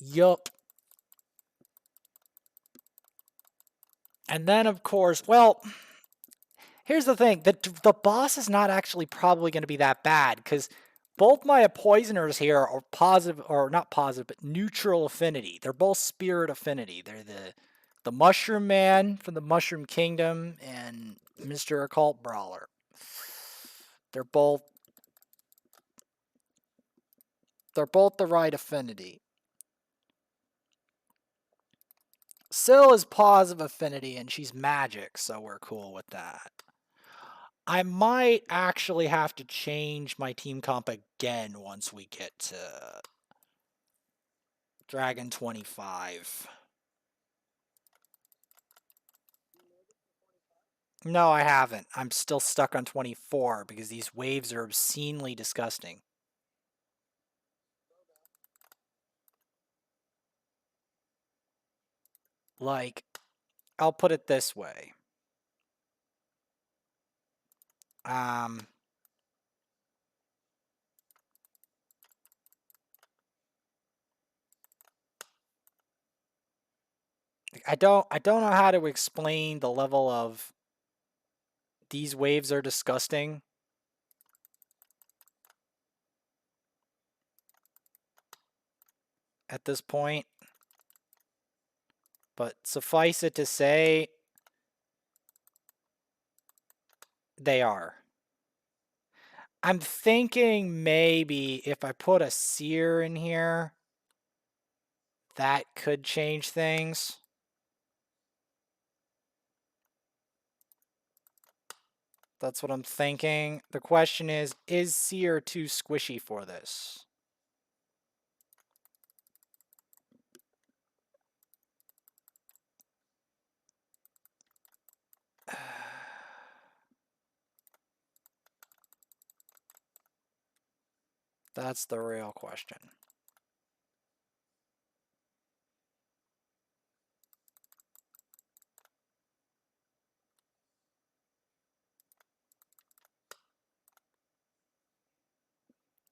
Yup. And then, of course, well, here's the thing. The boss is not actually probably going to be that bad, because both my poisoners here are positive, or not positive, but neutral affinity. They're both spirit affinity. They're the Mushroom Man from the Mushroom Kingdom and Mr. Occult Brawler. They're both the right affinity. Syl is positive affinity, and she's magic, so we're cool with that. I might actually have to change my team comp again once we get to Dragon 25. No, I haven't. I'm still stuck on 24 because these waves are obscenely disgusting. Like, I'll put it this way. I don't know how to explain the level of these waves are disgusting. At this point. But suffice it to say, they are. I'm thinking maybe if I put a seer in here, that could change things. That's what I'm thinking. The question is seer too squishy for this? That's the real question.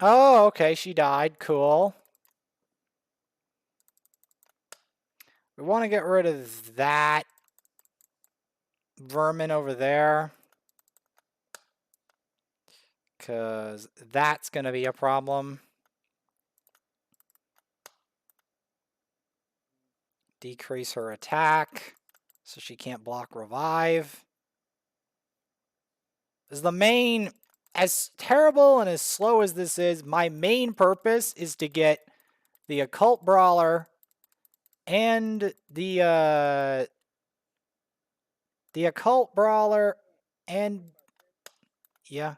Oh, okay, she died. Cool. We want to get rid of that vermin over there, because that's going to be a problem. Decrease her attack so she can't block revive. Is the main, as terrible and as slow as this is, my main purpose is to get the Occult Brawler and the Occult Brawler and, yeah.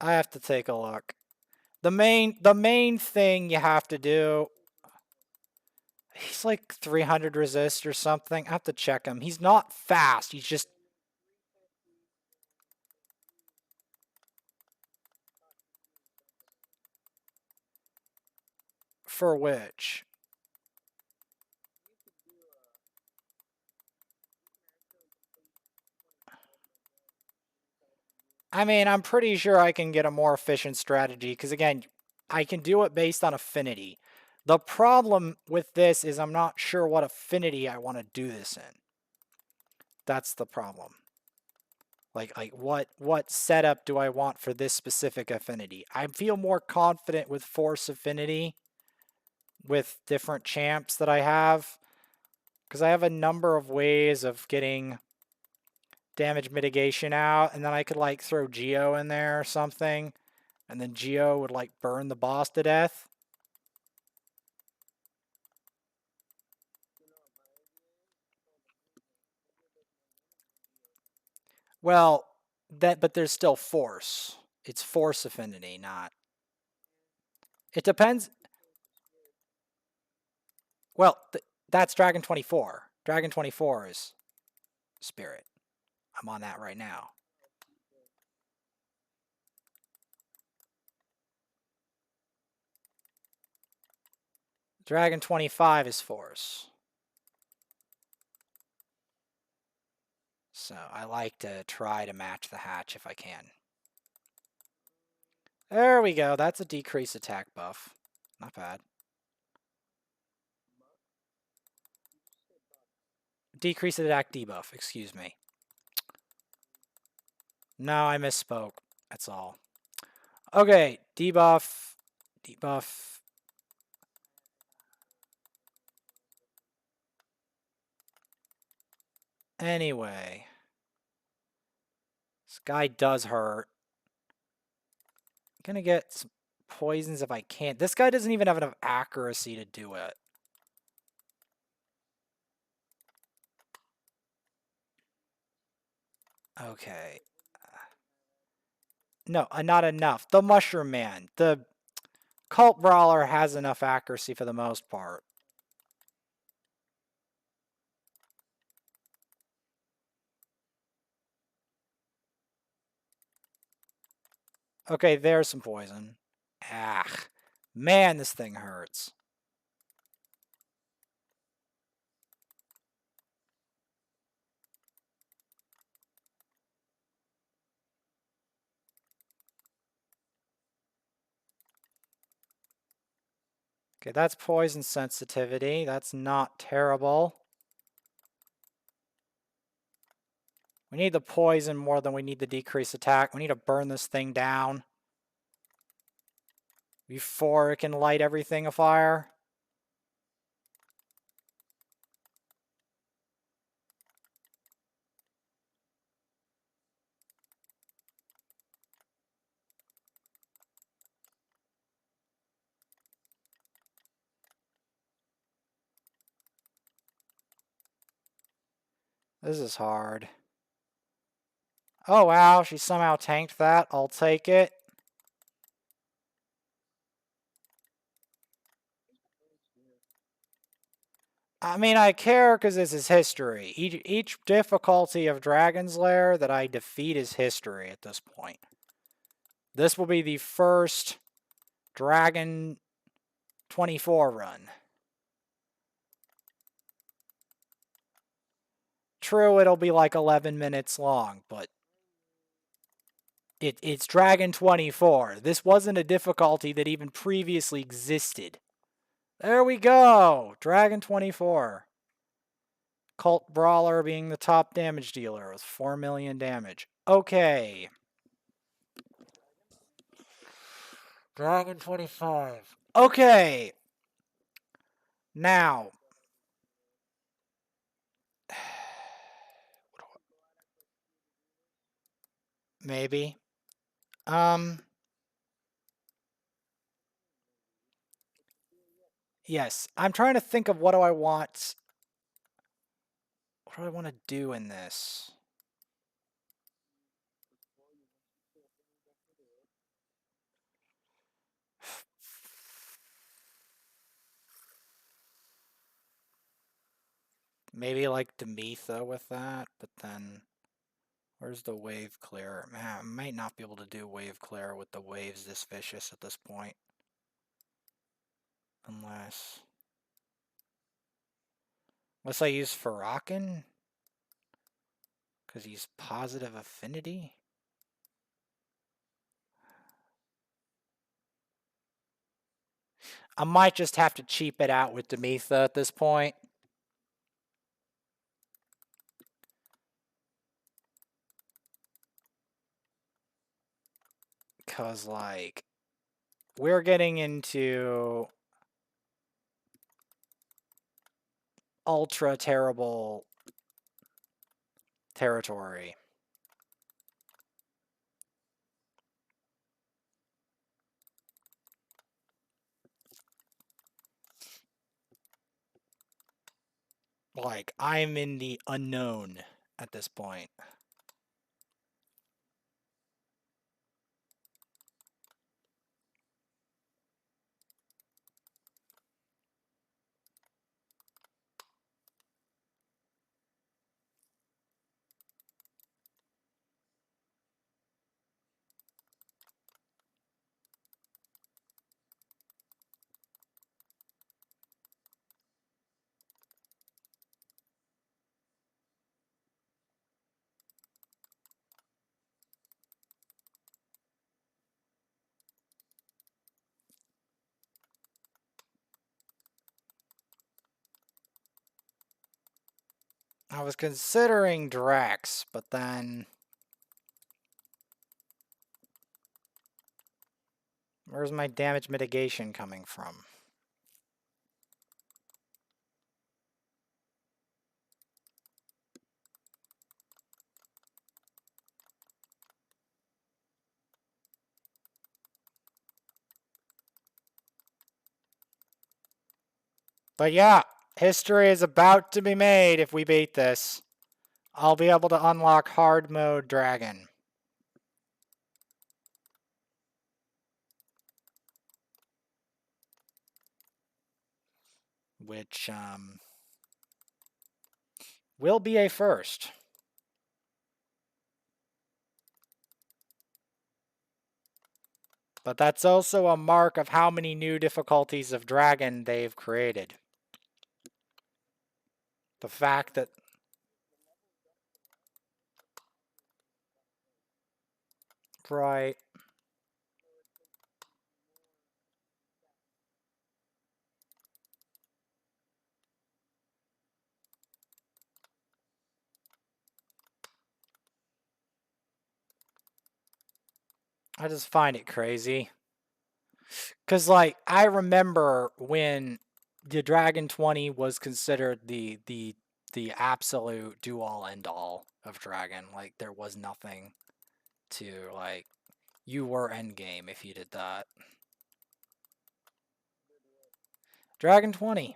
I have to take a look. The main thing you have to do, he's like 300 resist or something. I have to check him. He's not fast. He's just, for which? I mean, I'm pretty sure I can get a more efficient strategy, because again, I can do it based on affinity. The problem with this is I'm not sure what affinity I want to do this in. That's the problem. Like what setup do I want for this specific affinity? I feel more confident with force affinity with different champs that I have, because I have a number of ways of getting damage mitigation out, and then I could like throw Geo in there or something, and then Geo would like burn the boss to death. Well, but there's still force. It's force affinity, not. It depends. Well, that's Dragon 24. Dragon 24 is spirit. I'm on that right now. Dragon 25 is force. So I like to try to match the hatch if I can. There we go. That's a decreased attack buff. Not bad. Decreased attack debuff, excuse me. No, I misspoke. That's all. Okay, debuff. Debuff. Anyway. This guy does hurt. I'm gonna get some poisons if I can. This guy doesn't even have enough accuracy to do it. Okay. No, not enough. The Mushroom Man. The Cult Brawler has enough accuracy for the most part. Okay, there's some poison. Ah, man, this thing hurts. Okay, that's poison sensitivity. That's not terrible. We need the poison more than we need the decreased attack. We need to burn this thing down before it can light everything afire. This is hard. Oh, wow, she somehow tanked that. I'll take it. I mean, I care because this is history. Each difficulty of Dragon's Lair that I defeat is history at this point. This will be the first Dragon 24 run. True, it'll be like 11 minutes long, but it's Dragon 24. This wasn't a difficulty that even previously existed. There we go! Dragon 24. Cult Brawler being the top damage dealer with 4 million damage. Okay. Dragon 25. Okay. Now. Maybe. Yes. I'm trying to think of what do I want. What do I want to do in this? Maybe like Demetha with that, but then where's the wave clear? Man, I might not be able to do wave clear with the waves this vicious at this point. Unless I use Farrakhan? Because he's positive affinity? I might just have to cheap it out with Demetha at this point. Because, like, we're getting into ultra terrible territory. Like, I'm in the unknown at this point. I was considering Drax, but then... Where's my damage mitigation coming from? But yeah, history is about to be made if we beat this. I'll be able to unlock hard mode dragon. Which, will be a first. But that's also a mark of how many new difficulties of dragon they've created. The fact that... Right. I just find it crazy. Because, like, I remember when the Dragon 20 was considered the absolute do-all end-all of Dragon. Like, there was nothing to, like, you were endgame if you did that. Dragon 20.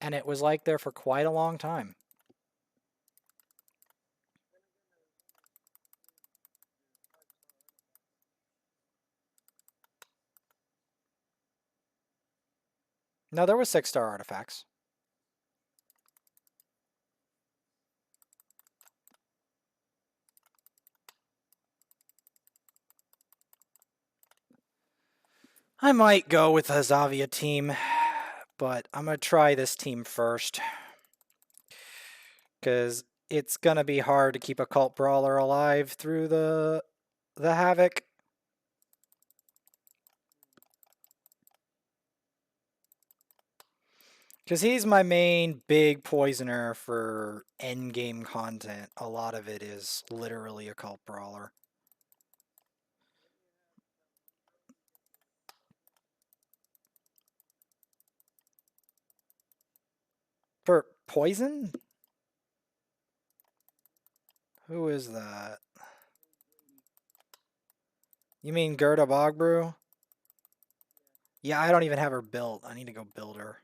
And it was like there for quite a long time. No, there was 6-star artifacts. I might go with a Zavia team, but I'm going to try this team first. Because it's going to be hard to keep a Cult Brawler alive through the Havoc. Because he's my main big poisoner for endgame content. A lot of it is literally a Cult Brawler. For poison? Who is that? You mean Gerda Bogbrew? Yeah, I don't even have her built. I need to go build her.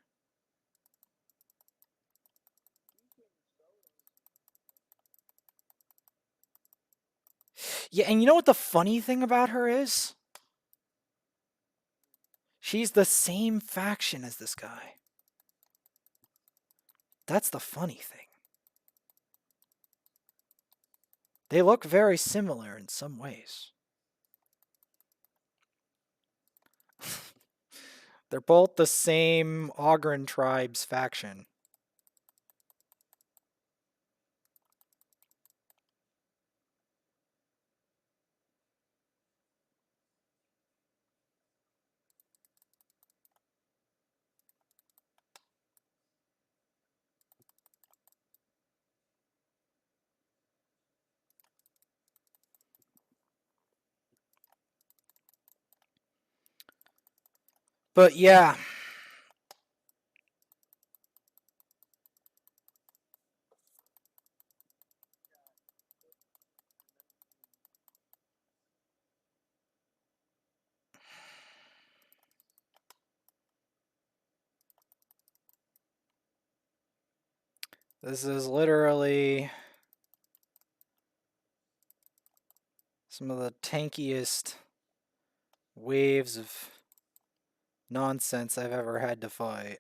Yeah, and you know what the funny thing about her is? She's the same faction as this guy. That's the funny thing. They look very similar in some ways. They're both the same Ogren Tribes faction. But yeah. This is literally some of the tankiest waves of nonsense I've ever had to fight.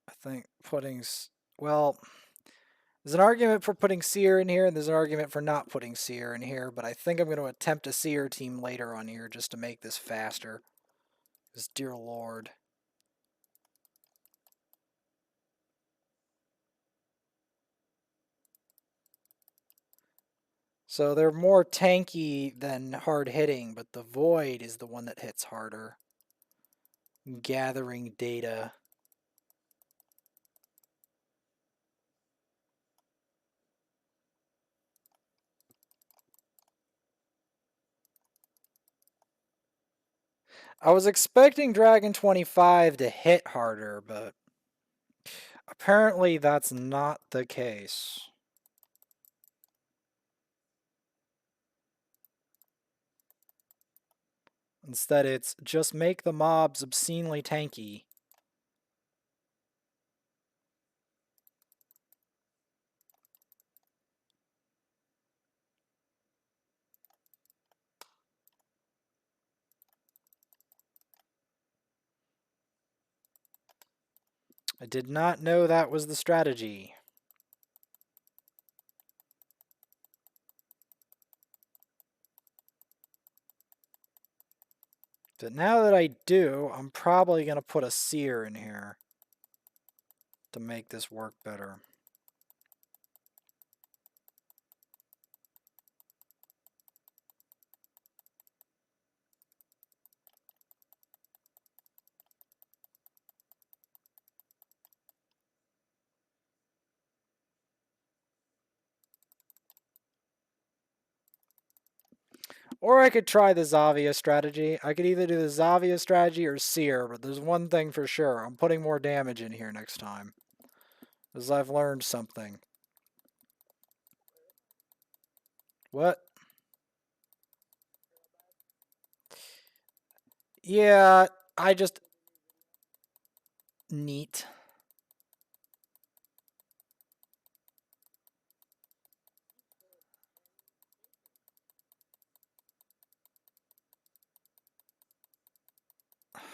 I think putting... Well, there's an argument for putting Seer in here, and there's an argument for not putting Seer in here, but I think I'm going to attempt a Seer team later on here just to make this faster. Because, dear lord. So they're more tanky than hard-hitting, but the Void is the one that hits harder. gathering data. I was expecting Dragon 25 to hit harder, but apparently that's not the case. Instead, it's just make the mobs obscenely tanky. I did not know that was the strategy. But now that I do, I'm probably going to put a seer in here to make this work better. Or I could try the Zavia strategy. I could either do the Zavia strategy or Seer, but there's one thing for sure. I'm putting more damage in here next time. Because I've learned something. What? Yeah, I just... Neat.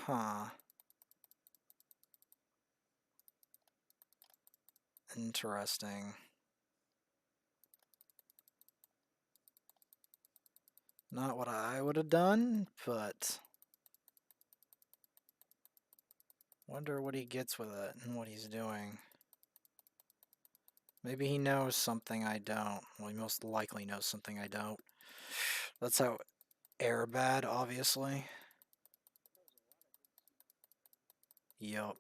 Huh. Interesting. Not what I would have done, but... Wonder what he gets with it and what he's doing. Maybe he knows something I don't. Well, he most likely knows something I don't. That's how Airbad, obviously. Yup.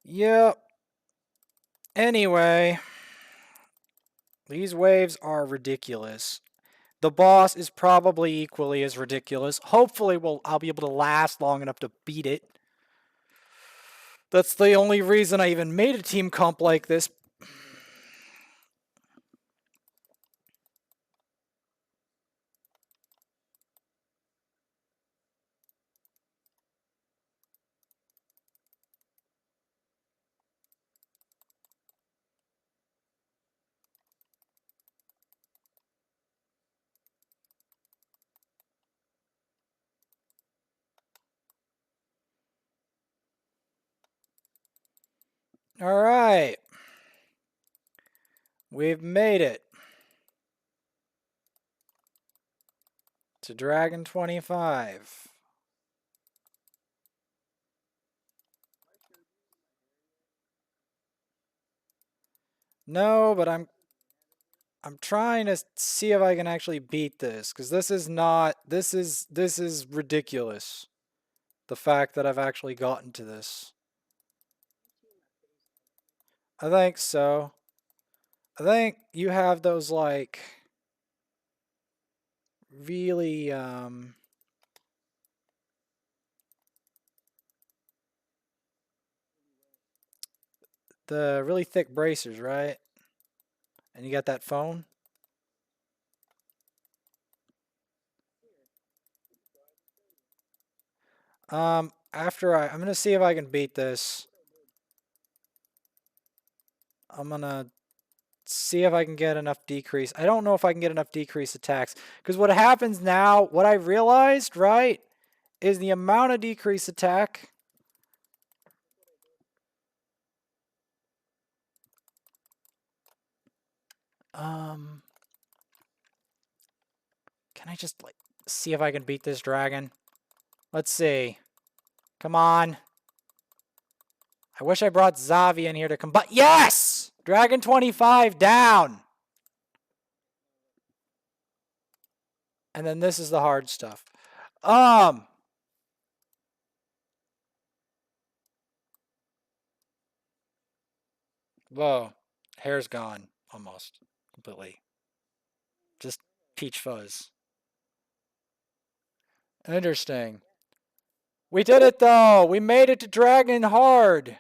Yep. Anyway, these waves are ridiculous. The boss is probably equally as ridiculous. Hopefully, I'll be able to last long enough to beat it. That's the only reason I even made a team comp like this. Alright. We've made it to Dragon 25. No, but I'm trying to see if I can actually beat this, because this is not, this is ridiculous. The fact that I've actually gotten to this. I think so. I think you have those, like, really, the really thick bracers, right? And you got that phone? I'm gonna see if I can beat this. I'm gonna see if I can get enough decrease. I don't know if I can get enough decrease attacks. Because what happens now, what I realized, right, is the amount of decrease attack. Um, Can I just, like, see if I can beat this dragon? Let's see. Come on. I wish I brought Zavi in here to combine. Yes! Dragon 25 down. And then this is the hard stuff. Whoa. Hair's gone. Almost. Completely. Just peach fuzz. Interesting. We did it though. We made it to Dragon hard.